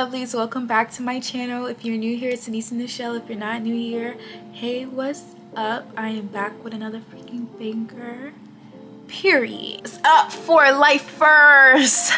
lovelies, welcome back to my channel. If you're new here, it's Denise in the Shell. If you're not new here, hey, what's up? I am back with another freaking banger. Period. What's up, for lifers?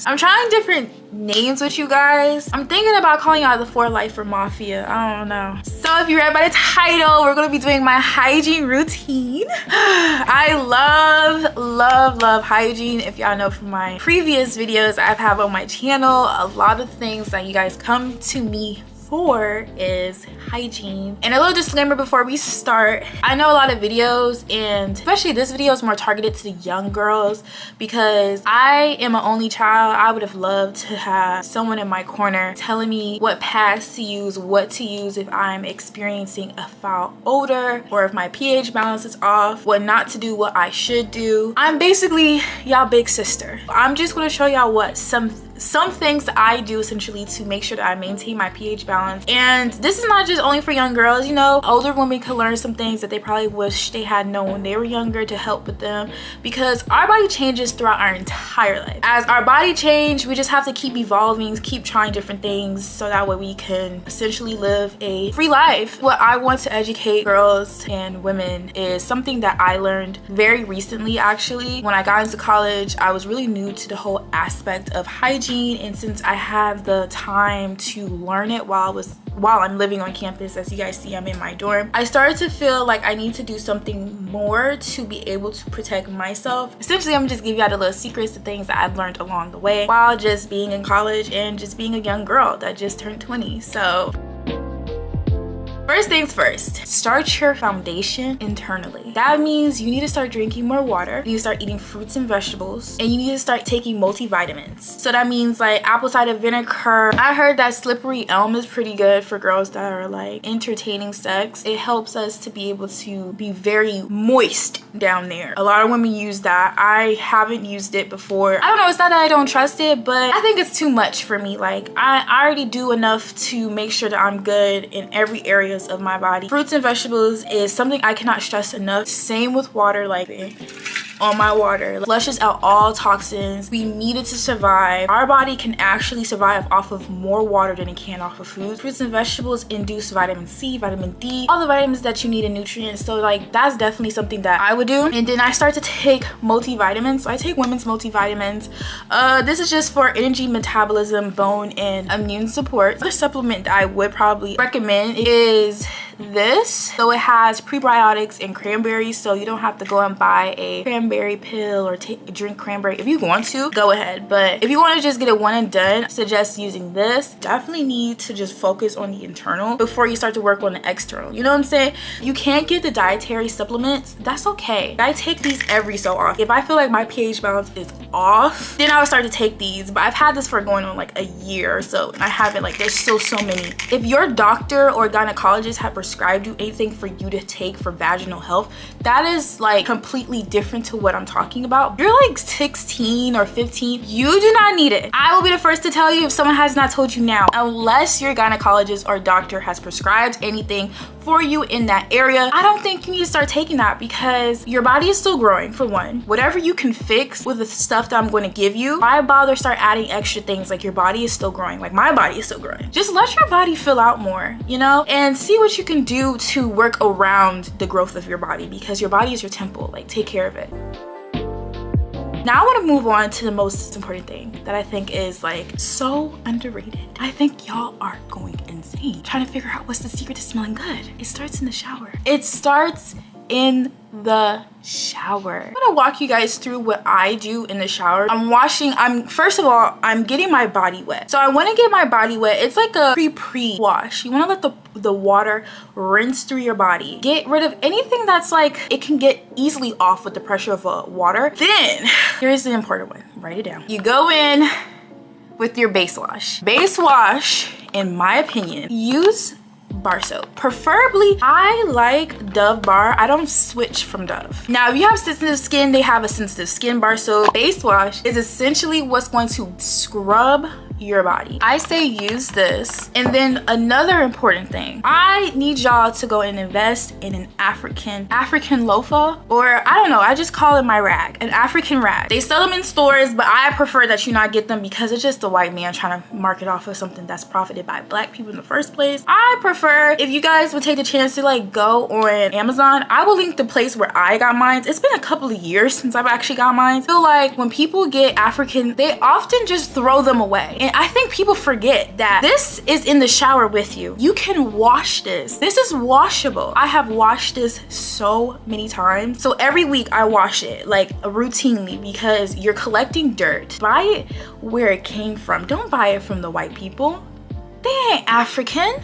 I'm trying different names with you guys. I'm thinking about calling out the For Lifer Mafia. I don't know. So if you read by the title, we're gonna be doing my hygiene routine. I love hygiene. If y'all know from my previous videos I've had on my channel, a lot of things that you guys come to me for is hygiene. And a little disclaimer before we start, I know a lot of videos, and especially this video is more targeted to the young girls because I am an only child. I would have loved to have someone in my corner telling me what pads to use, what to use if I'm experiencing a foul odor or if my pH balance is off, what not to do, what I should do. I'm basically y'all big sister. I'm just going to show y'all what some things that I do essentially to make sure that I maintain my pH balance. And this is not just only for young girls, you know, older women can learn some things that they probably wish they had known when they were younger to help with them, because our body changes throughout our entire life. As our body change, we just have to keep evolving, keep trying different things so that way we can essentially live a free life. What I want to educate girls and women is something that I learned very recently. Actually, when I got into college, I was really new to the whole aspect of hygiene. And since I have the time to learn it while I'm living on campus, as you guys see, I'm in my dorm, I started to feel like I need to do something more to be able to protect myself. Essentially, I'm just giving you all the little secrets, the things that I've learned along the way while just being in college and just being a young girl that just turned 20. So first things first, start your foundation internally. That means you need to start drinking more water, you need to start eating fruits and vegetables, and you need to start taking multivitamins. So that means like apple cider vinegar. I heard that slippery elm is pretty good for girls that are like entertaining sex. It helps us to be able to be very moist down there. A lot of women use that. I haven't used it before. I don't know, it's not that I don't trust it, but I think it's too much for me. Like I already do enough to make sure that I'm good in every area of my body. Fruits and vegetables is something I cannot stress enough. Same with water, like on my water. Flushes out all toxins. We need it to survive. Our body can actually survive off of more water than it can off of food. Fruits and vegetables induce vitamin C, vitamin D, all the vitamins that you need and nutrients. So like that's definitely something that I would do. And then I start to take multivitamins. So I take women's multivitamins. This is just for energy, metabolism, bone, and immune support. The supplement that I would probably recommend is this. So it has prebiotics and cranberries, so you don't have to go and buy a cranberry pill or drink cranberry. If you want to, go ahead, but if you want to just get it one and done, I suggest using this. Definitely need to just focus on the internal before you start to work on the external, you know what I'm saying? You can't get the dietary supplements, that's okay. I take these every so often. If I feel like my pH balance is off, then I would start to take these, but I've had this for going on like a year or so, and I haven't. Like there's so many. If your doctor or gynecologist have prescribed you anything for you to take for vaginal health, that is like completely different to what I'm talking about. If you're like 16 or 15, you do not need it. I will be the first to tell you if someone has not told you now, unless your gynecologist or doctor has prescribed anything for you in that area, I don't think you need to start taking that, because your body is still growing, for one. Whatever you can fix with the stuff that I'm going to give you, why bother start adding extra things? Like your body is still growing, like my body is still growing. Just let your body fill out more, you know, and see what you can do to work around the growth of your body, because your body is your temple. Like take care of it. Now I want to move on to the most important thing that I think is like so underrated. I think y'all are going insane trying to figure out what's the secret to smelling good. It starts in the shower. It starts in the shower. I'm gonna walk you guys through what I do in the shower. First of all, I'm getting my body wet. So I want to get my body wet. It's like a pre-wash. You want to let the water rinse through your body. Get rid of anything that's like, it can get easily off with the pressure of water. Then, here's the important one. Write it down. You go in with your base wash. Base wash, in my opinion, use bar soap. Preferably, I like Dove bar. I don't switch from Dove. Now, if you have sensitive skin, they have a sensitive skin bar soap. Face wash is essentially what's going to scrub your body. I say use this. And then another important thing, I need y'all to go and invest in an African loofah, or I don't know, I just call it my rag, an African rag. They sell them in stores, but I prefer that you not get them because it's just a white man trying to market off of something that's profited by black people in the first place. I prefer, if you guys would take the chance to like go on Amazon, I will link the place where I got mine. It's been a couple of years since I've actually got mine. I feel like when people get African, they often just throw them away. And I think people forget that this is in the shower with you. You can wash this. This is washable. I have washed this so many times. So every week I wash it like routinely because you're collecting dirt. Buy it where it came from. Don't buy it from the white people. They ain't African.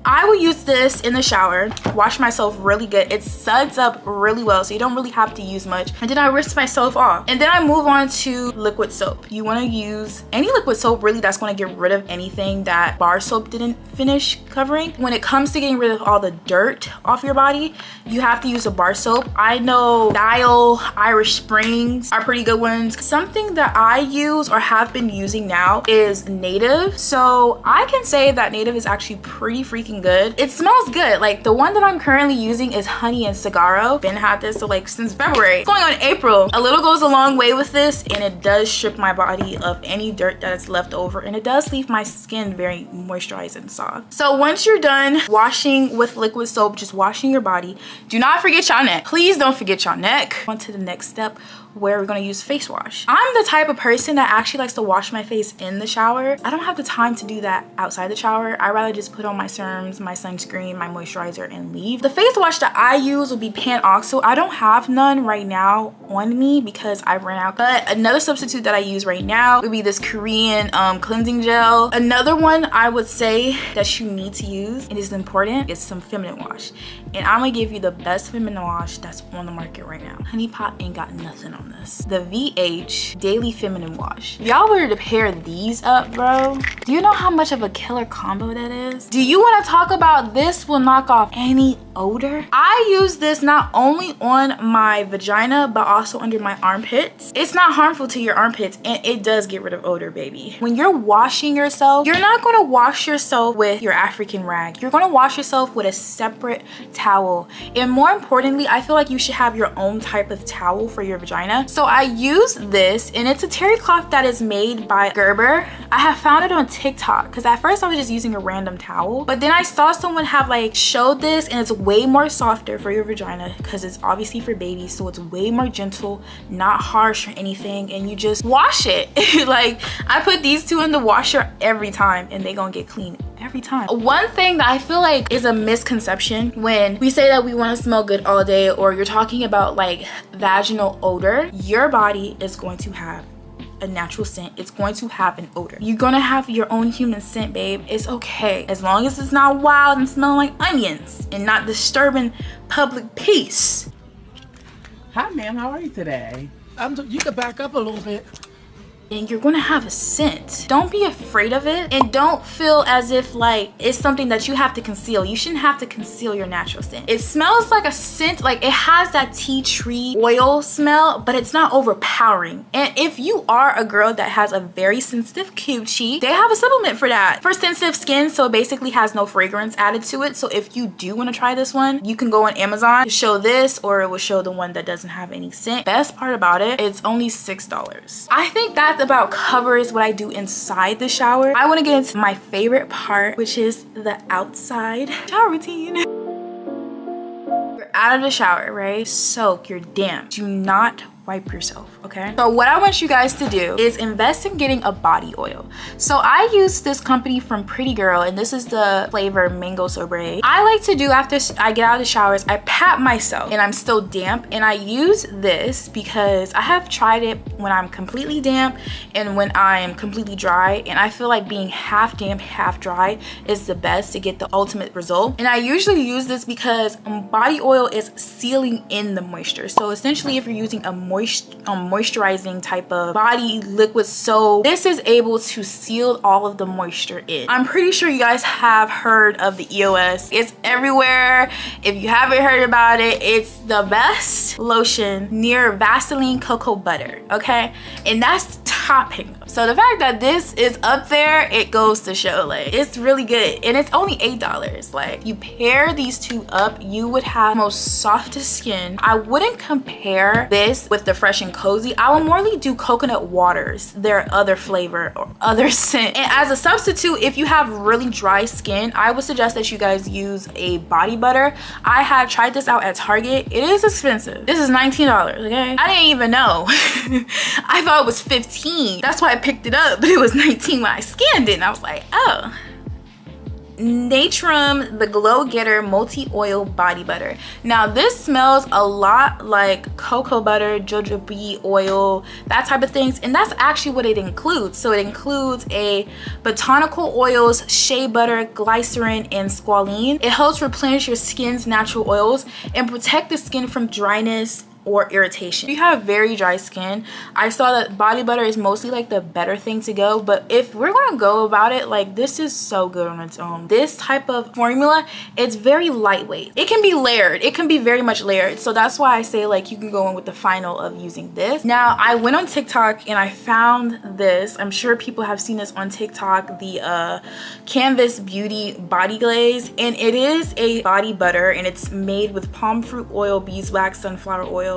I will use this in the shower, wash myself really good. It suds up really well, so you don't really have to use much. And then I rinse myself off. And then I move on to liquid soap. You wanna use any liquid soap really that's gonna get rid of anything that bar soap didn't finish covering. When it comes to getting rid of all the dirt off your body, you have to use a bar soap. I know Dial, Irish Springs are pretty good ones. Something that I use or have been using now is Native. So I can say that Native is actually pretty freaking good. It smells good. Like the one that I'm currently using is Honey and Cigarro. Been had this so like since February. It's going on April. A little goes a long way with this, and it does strip my body of any dirt that is left over, and it does leave my skin very moisturized and soft. So once you're done washing with liquid soap, just washing your body, do not forget your neck. Please don't forget your neck. On to the next step, where we're gonna use face wash. I'm the type of person that actually likes to wash my face in the shower. I don't have the time to do that outside the shower. I rather just put on my serums, my sunscreen, my moisturizer, and leave. The face wash that I use will be Pan-Oxo. I don't have none right now on me because I ran out. But another substitute that I use right now would be this Korean cleansing gel. Another one I would say that you need to use, and is important, is some feminine wash. And I'm gonna give you the best feminine wash that's on the market right now. Honey Pot ain't got nothing on this. The VH Daily Feminine Wash. If y'all were to pair these up, bro, do you know how much of a killer combo that is? Do you want to talk about this will knock off any odor? I use this not only on my vagina, but also under my armpits. It's not harmful to your armpits, and it does get rid of odor, baby. When you're washing yourself, you're not going to wash yourself with your African rag. You're going to wash yourself with a separate towel. And more importantly, I feel like you should have your own type of towel for your vagina. So I use this, and it's a terry cloth that is made by Gerber. I have found it on TikTok because at first I was just using a random towel, but then I saw someone have like showed this, and it's way more softer for your vagina because it's obviously for babies, so it's way more gentle, not harsh or anything, and you just wash it. Like I put these two in the washer every time, and they gonna get clean every time. One thing that I feel like is a misconception when we say that we want to smell good all day, or you're talking about like vaginal odor, your body is going to have a natural scent. It's going to have an odor. You're gonna have your own human scent, babe. It's okay as long as it's not wild and smelling like onions and not disturbing public peace. Hi ma'am, how are you today? You can back up a little bit. And you're gonna have a scent. Don't be afraid of it, and don't feel as if like it's something that you have to conceal. You shouldn't have to conceal your natural scent. It smells like a scent, like it has that tea tree oil smell, but it's not overpowering. And if you are a girl that has a very sensitive coochie, they have a supplement for that. For sensitive skin, so it basically has no fragrance added to it. So if you do want to try this one, you can go on Amazon to show this, or it will show the one that doesn't have any scent. Best part about it, it's only $6. I think that about covers what I do inside the shower. I want to get into my favorite part, which is the outside shower routine. You're out of the shower, right? Soak, you're damp. Do not wipe yourself, okay? So what I want you guys to do is invest in getting a body oil. So I use this company from Pretty Girl, and this is the flavor Mango Sorbet. I like to do after I get out of the showers, I pat myself and I'm still damp, and I use this because I have tried it when I'm completely damp and when I'm completely dry, and I feel like being half damp, half dry is the best to get the ultimate result. And I usually use this because body oil is sealing in the moisture. So essentially, if you're using a moisturizing type of body liquid soap. This is able to seal all of the moisture in. I'm pretty sure you guys have heard of the EOS. It's everywhere. If you haven't heard about it, it's the best lotion near Vaseline cocoa butter, okay? And that's topping. So the fact that this is up there, it goes to show like it's really good, and it's only $8. Like, you pair these two up, you would have most softest skin. I wouldn't compare this with the Fresh and Cozy. I would morely do coconut waters, their other flavor or other scent. And as a substitute, if you have really dry skin, I would suggest that you guys use a body butter. I have tried this out at Target. It is expensive. This is $19, okay? I didn't even know. I thought it was $15. That's why I picked it up, but it was $19 when I scanned it, and I was like, oh. Natrum, the Glow Getter Multi-Oil Body Butter. Now this smells a lot like cocoa butter, jojoba oil, that type of things, and that's actually what it includes. So it includes a botanical oils, shea butter, glycerin, and squalene. It helps replenish your skin's natural oils and protect the skin from dryness or irritation. If you have very dry skin, I saw that body butter is mostly like the better thing to go, but if we're gonna go about it, like, this is so good on its own. This type of formula, it's very lightweight. It can be layered, it can be very much layered, so that's why I say like you can go in with the final of using this. Now I went on TikTok and I found this. I'm sure people have seen this on TikTok, the Canvas Beauty Body Glaze, and it is a body butter, and it's made with palm fruit oil, beeswax, sunflower oil,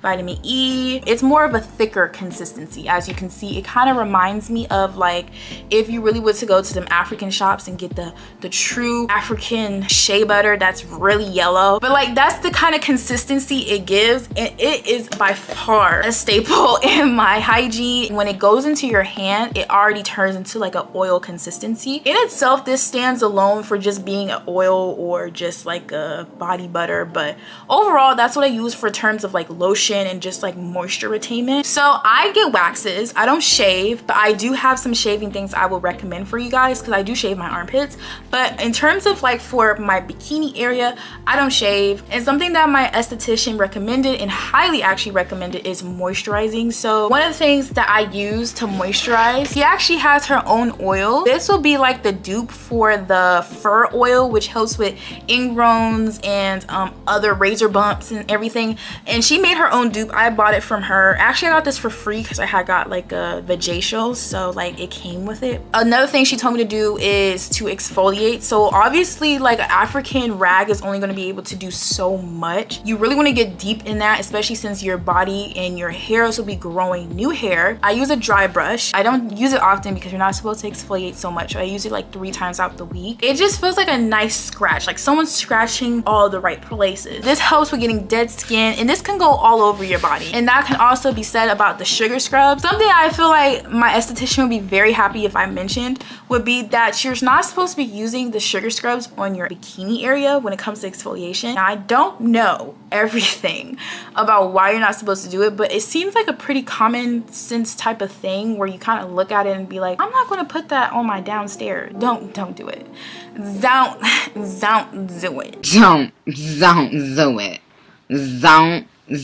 vitamin E. It's more of a thicker consistency. As you can see, it kind of reminds me of like if you really were to go to some African shops and get the true African shea butter that's really yellow, but like that's the kind of consistency it gives, and it is by far a staple in my hygiene. When it goes into your hand, it already turns into like an oil consistency. In itself, this stands alone for just being an oil or just like a body butter, but overall that's what I use for terms of like lotion and just like moisture retainment. So I get waxes. I don't shave, but I do have some shaving things I will recommend for you guys because I do shave my armpits. But in terms of like for my bikini area, I don't shave. And something that my esthetician recommended, and highly actually recommended, is moisturizing. So one of the things that I use to moisturize, she actually has her own oil. This will be like the dupe for the fur oil, which helps with ingrowns and other razor bumps and everything. And she made her own dupe. I bought it from her. Actually, I got this for free because I had got like a bgmᡣ𝐭, so like it came with it. Another thing she told me to do is to exfoliate. So obviously like an African rag is only going to be able to do so much. You really want to get deep in that, especially since your body and your hairs will be growing new hair. I use a dry brush. I don't use it often because you're not supposed to exfoliate so much. I use it like 3 times out the week. It just feels like a nice scratch, like someone's scratching all the right places. This helps with getting dead skin, and this can go all over your body. And that can also be said about the sugar scrubs. Something I feel like my esthetician would be very happy if I mentioned would be that you're not supposed to be using the sugar scrubs on your bikini area when it comes to exfoliation. Now, I don't know everything about why you're not supposed to do it, but it seems like a pretty common sense type of thing where you kind of look at it and be like, I'm not going to put that on my downstairs. Don't do it. Don't do it.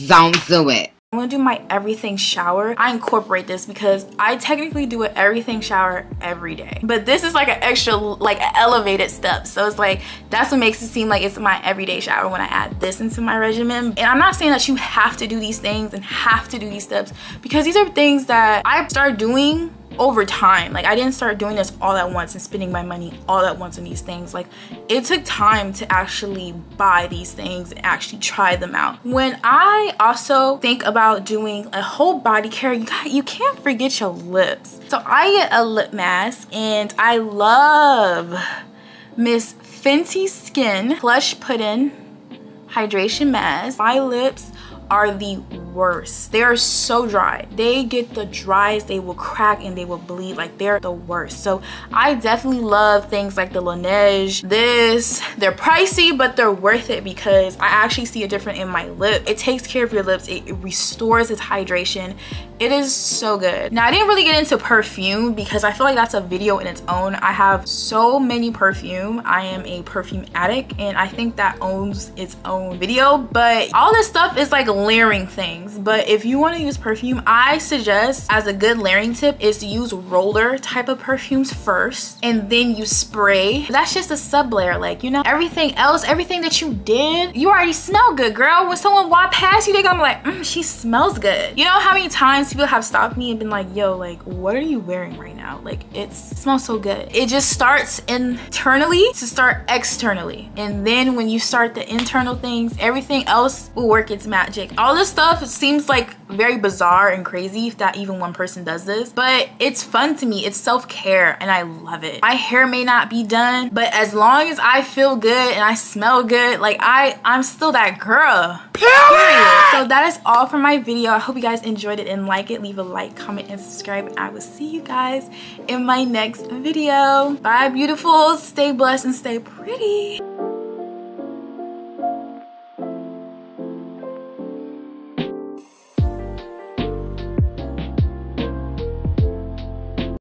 Don't do it. I'm gonna do my everything shower. I incorporate this because I technically do an everything shower every day, but this is like an extra, like an elevated step. So it's like, that's what makes it seem like it's my everyday shower when I add this into my regimen. And I'm not saying that you have to do these things and have to do these steps, because these are things that I started doing over time. Like, I didn't start doing this all at once and spending my money all at once on these things. Like, it took time to actually buy these things and actually try them out. When I also think about doing a whole body care, you can't forget your lips. So I get a lip mask, and I love Miss Fenty Skin Plush Pudding Hydration Mask. My lips are the worst. They are so dry. They get the driest, they will crack and they will bleed. Like, they're the worst. So I definitely love things like the Laneige. They're pricey, but they're worth it because I actually see a difference in my lip. It takes care of your lips. It restores its hydration. It is so good. Now, I didn't really get into perfume because I feel like that's a video in its own. I have so many perfume. I am a perfume addict, and I think that owns its own video. But all this stuff is like layering things. things. But if you want to use perfume, I suggest, as a good layering tip, is to use roller type of perfumes first, and then you spray. That's just a sub layer. Like, you know, everything else, everything that you did, you already smell good, girl. When someone walk past you, they're gonna be like, she smells good. You know how many times people have stopped me and been like, yo, like, what are you wearing right now? Like, it smells so good. It just starts internally to start externally, and then when you start the internal things, everything else will work its magic. All this stuff seems like very bizarre and crazy that even one person does this, but it's fun to me. It's self-care and I love it. My hair may not be done, but as long as I feel good and I smell good, like I'm still that girl. Period. So that is all for my video. I hope you guys enjoyed it and like it. Leave a like, comment, and subscribe, and I will see you guys in my next video. Bye, beautifuls. Stay blessed and stay pretty.